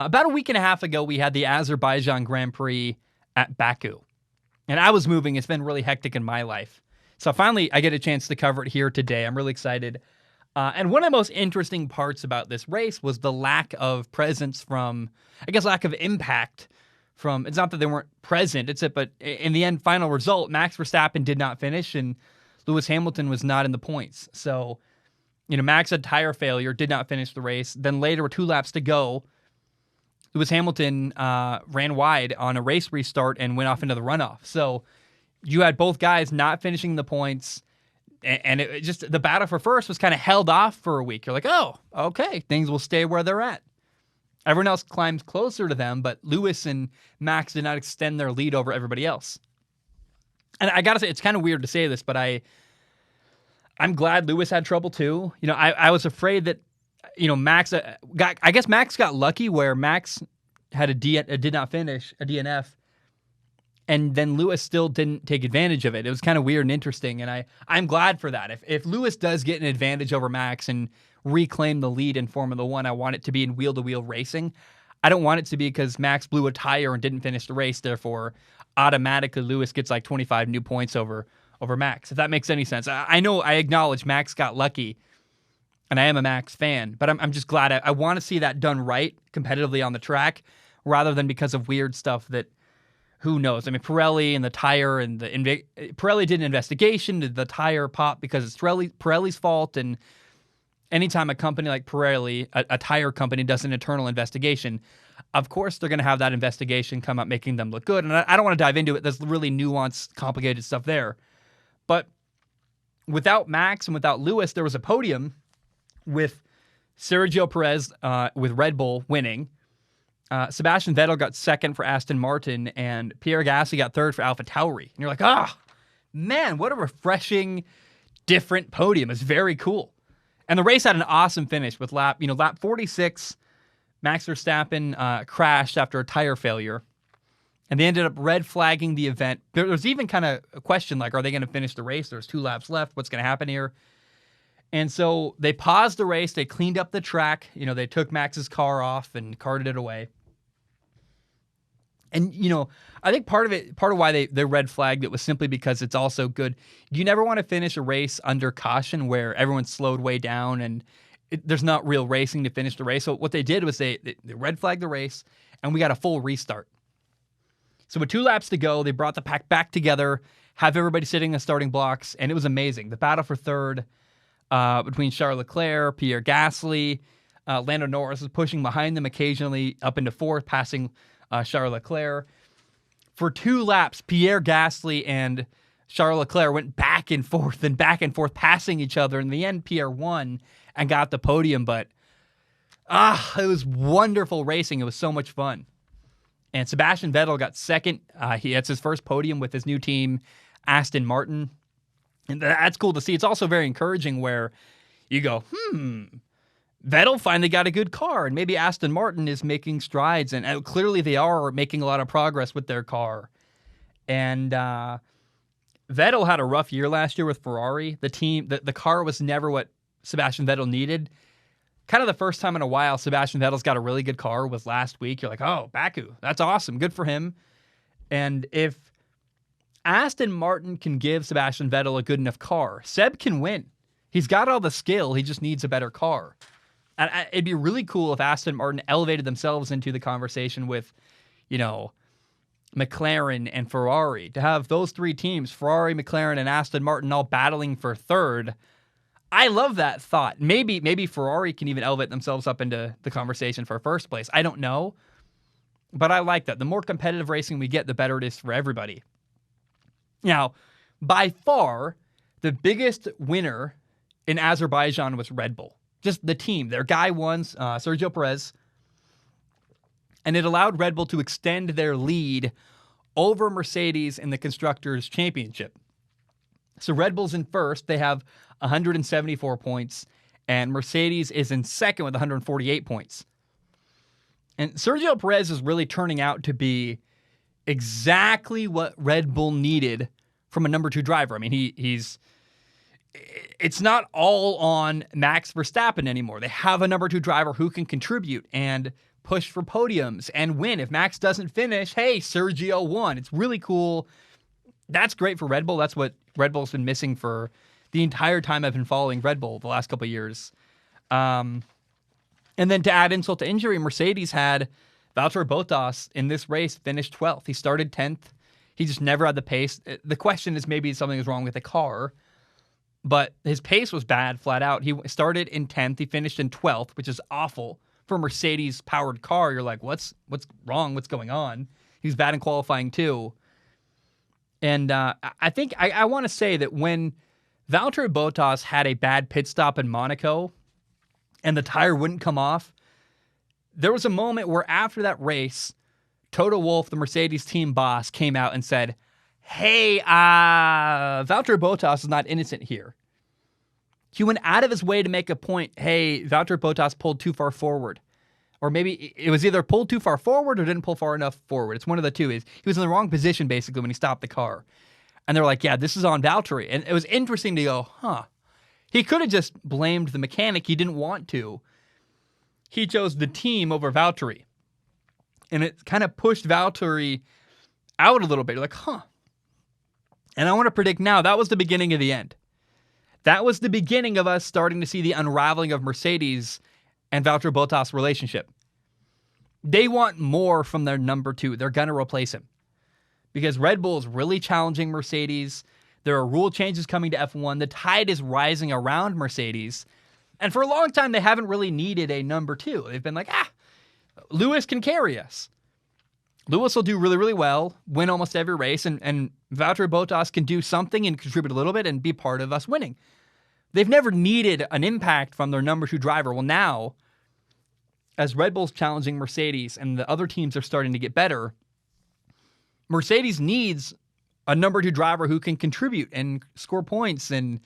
About a week and a half ago, we had the Azerbaijan Grand Prix at Baku. And I was moving. It's been really hectic in my life. So finally, I get a chance to cover it here today. I'm really excited. And one of the most interesting parts about this race was the lack of presence lack of impact from, it's not that they weren't present, but in the end, final result, Max Verstappen did not finish and Lewis Hamilton was not in the points. So, Max had tire failure, did not finish the race. Then later, with 2 laps to go, Lewis Hamilton ran wide on a race restart and went off into the runoff. So you had both guys not finishing the points, and it just the battle for first was kind of held off for a week. You're like, oh, okay, things will stay where they're at. Everyone else climbs closer to them, but Lewis and Max did not extend their lead over everybody else. And I got to say, it's kind of weird to say this, but I'm glad Lewis had trouble too. I was afraid that Max Max got lucky where Max had did not finish a DNF, and then Lewis still didn't take advantage of it. It was kind of weird and interesting, and I'm glad for that. If Lewis does get an advantage over Max and reclaim the lead in Formula One, I want it to be in wheel-to-wheel racing. I don't want it to be because Max blew a tire and didn't finish the race, therefore automatically Lewis gets like 25 new points over Max, if that makes any sense. I know, I acknowledge Max got lucky, and I am a Max fan, but I'm just glad I want to see that done right competitively on the track rather than because of weird stuff that, who knows? I mean, Pirelli and the tire and Pirelli did an investigation. Did the tire pop because it's Pirelli's fault? And anytime a company like Pirelli, a tire company, does an internal investigation, of course they're going to have that investigation come up making them look good. And I don't want to dive into it. There's really nuanced, complicated stuff there. But without Max and without Lewis, there was a podium with Sergio Perez with Red Bull winning. Sebastian Vettel got second for Aston Martin, and Pierre Gasly got third for AlphaTauri. And you're like, man, what a refreshing, different podium. It's very cool. And the race had an awesome finish with lap 46. Max Verstappen crashed after a tire failure, and they ended up red flagging the event. There was even kind of a question like, are they going to finish the race? There's 2 laps left. What's going to happen here? And so they paused the race. They cleaned up the track. They took Max's car off and carted it away. And, I think part of why they red flagged it was simply because it's also good. You never want to finish a race under caution where everyone's slowed way down and there's not real racing to finish the race. So what they did was they red flagged the race and we got a full restart. So with 2 laps to go, they brought the pack back together, have everybody sitting in the starting blocks, and it was amazing. The battle for third between Charles Leclerc, Pierre Gasly, Lando Norris was pushing behind them occasionally up into fourth, passing Charles Leclerc. For 2 laps, Pierre Gasly and Charles Leclerc went back and forth, passing each other. In the end, Pierre won and got the podium, but it was wonderful racing. It was so much fun. And Sebastian Vettel got second. That's his first podium with his new team, Aston Martin. And that's cool to see. It's also very encouraging where you go, Vettel finally got a good car, and maybe Aston Martin is making strides, and clearly they are making a lot of progress with their car. And Vettel had a rough year last year with Ferrari. The car was never what Sebastian Vettel needed. Kind of the first time in a while Sebastian Vettel's got a really good car was last week. You're like, oh, Baku, that's awesome. Good for him. And if Aston Martin can give Sebastian Vettel a good enough car, Seb can win. He's got all the skill. He just needs a better car. And it'd be really cool if Aston Martin elevated themselves into the conversation with, McLaren and Ferrari. To have those 3 teams, Ferrari, McLaren, and Aston Martin, all battling for third. I love that thought. Maybe Ferrari can even elevate themselves up into the conversation for first place. I don't know. But I like that. The more competitive racing we get, the better it is for everybody. Now, by far, the biggest winner in Azerbaijan was Red Bull. Just the team. Their guy won, Sergio Perez. And it allowed Red Bull to extend their lead over Mercedes in the Constructors' Championship. So Red Bull's in first. They have 174 points. And Mercedes is in second with 148 points. And Sergio Perez is really turning out to be exactly what Red Bull needed from a number 2 driver. I mean, it's not all on Max Verstappen anymore. They have a number 2 driver who can contribute, and push for podiums and win. If Max doesn't finish, hey, Sergio won. It's really cool. That's great for Red Bull. That's what Red Bull's been missing for the entire time I've been following Red Bull the last couple of years. And then to add insult to injury, Mercedes had Valtteri Bottas in this race finished 12th. He started 10th. He just never had the pace. The question is maybe something was wrong with the car, but his pace was bad flat out. He started in 10th. He finished in 12th, which is awful for a Mercedes-powered car. You're like, what's wrong? What's going on? He was bad in qualifying too. And I think I want to say that when Valtteri Bottas had a bad pit stop in Monaco and the tire wouldn't come off, there was a moment where after that race, Toto Wolff, the Mercedes team boss, came out and said, hey, Valtteri Bottas is not innocent here. He went out of his way to make a point, hey, Valtteri Bottas pulled too far forward. Or maybe it was either pulled too far forward or didn't pull far enough forward. It's one of the two. He was in the wrong position, basically, when he stopped the car. And they're like, yeah, this is on Valtteri. And it was interesting to go, huh. He could have just blamed the mechanic. He didn't want to. He chose the team over Valtteri. And it kind of pushed Valtteri out a little bit. You're like, huh. And I want to predict now, that was the beginning of the end. That was the beginning of us starting to see the unraveling of Mercedes and Valtteri Bottas' relationship. They want more from their number two. They're going to replace him. Because Red Bull is really challenging Mercedes. There are rule changes coming to F1. The tide is rising around Mercedes. And for a long time, they haven't really needed a number two. They've been like, Lewis can carry us. Lewis will do really, really well, win almost every race, and Valtteri Bottas can do something and contribute a little bit and be part of us winning. They've never needed an impact from their number two driver. Well, now, as Red Bull's challenging Mercedes and the other teams are starting to get better, Mercedes needs a number two driver who can contribute and score points and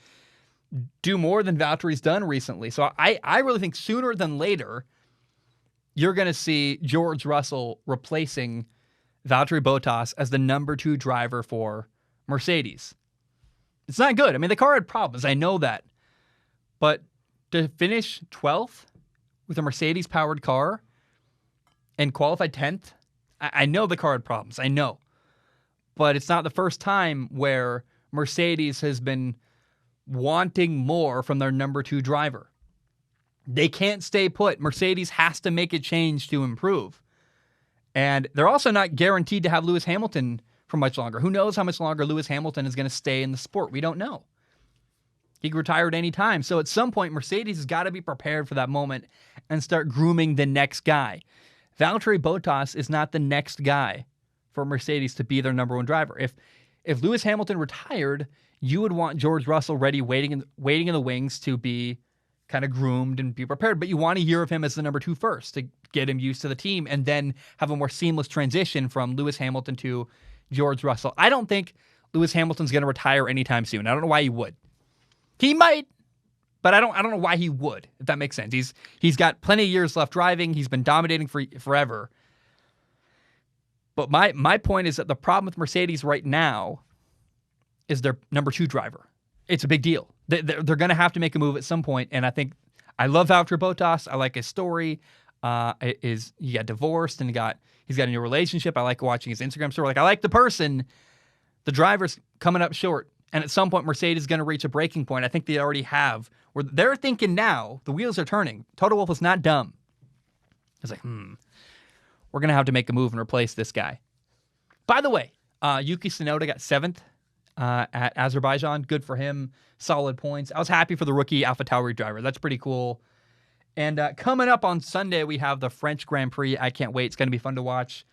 do more than Valtteri's done recently. So I really think sooner than later, you're going to see George Russell replacing Valtteri Bottas as the number two driver for Mercedes. It's not good. I mean, the car had problems. I know that. But to finish 12th with a Mercedes-powered car and qualify 10th, I know the car had problems. I know. But it's not the first time where Mercedes has been wanting more from their number two driver. They can't stay put. Mercedes has to make a change to improve. And they're also not guaranteed to have Lewis Hamilton for much longer. Who knows how much longer Lewis Hamilton is going to stay in the sport? We don't know. He could retire at any time. So at some point, Mercedes has got to be prepared for that moment and start grooming the next guy. Valtteri Bottas is not the next guy for Mercedes to be their number one driver. If Lewis Hamilton retired, you would want George Russell ready, waiting in the wings to be kind of groomed and be prepared. But you want a year of him as the number two first to get him used to the team and then have a more seamless transition from Lewis Hamilton to George Russell. I don't think Lewis Hamilton's going to retire anytime soon. I don't know why he would. He might, but I don't know why he would, if that makes sense. He's got plenty of years left driving. He's been dominating forever. But my point is that the problem with Mercedes right now is their number two driver. It's a big deal. They're going to have to make a move at some point, and I think I love Valtteri Bottas. I like his story. He got divorced and he's got a new relationship. I like watching his Instagram story. I like the person. The driver's coming up short. And at some point, Mercedes is going to reach a breaking point. I think they already have. Where they're thinking now, the wheels are turning. Toto Wolff is not dumb. He's like, we're going to have to make a move and replace this guy. By the way, Yuki Tsunoda got 7th at Azerbaijan. Good for him. Solid points. I was happy for the rookie AlphaTauri driver. That's pretty cool. And coming up on Sunday, we have the French Grand Prix. I can't wait. It's going to be fun to watch.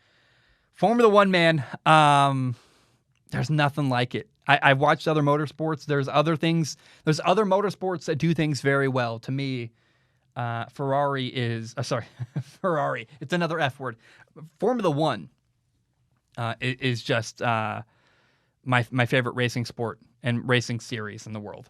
Formula One, man. There's nothing like it. I've watched other motorsports. There's other things. There's other motorsports that do things very well. To me, Ferrari is... Ferrari. It's another F word. Formula One is just my favorite racing sport and racing series in the world.